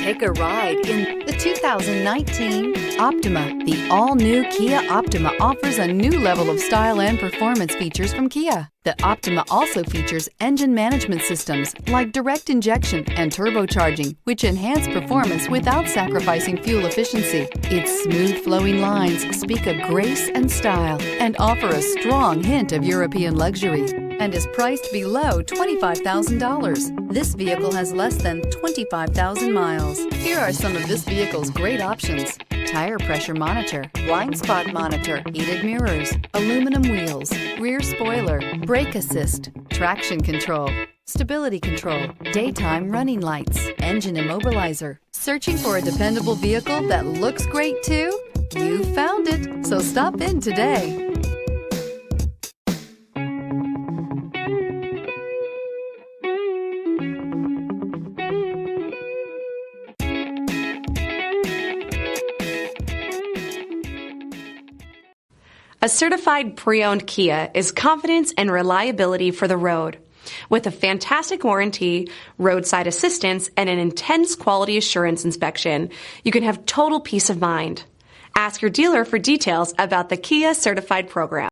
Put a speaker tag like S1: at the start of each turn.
S1: Take a ride in the 2019 Optima. The all-new Kia Optima offers a new level of style and performance features from Kia. The Optima also features engine management systems like direct injection and turbocharging, which enhance performance without sacrificing fuel efficiency. Its smooth flowing lines speak of grace and style and offer a strong hint of European luxury, and is priced below $25,000. This vehicle has less than 25,000 miles. Here are some of this vehicle's great options: tire pressure monitor, blind spot monitor, heated mirrors, aluminum wheels, rear spoiler, brake assist, traction control, stability control, daytime running lights, engine immobilizer. Searching for a dependable vehicle that looks great too? You found it, so stop in today.
S2: A certified pre-owned Kia is confidence and reliability for the road. With a fantastic warranty, roadside assistance, and an intense quality assurance inspection, you can have total peace of mind. Ask your dealer for details about the Kia Certified program.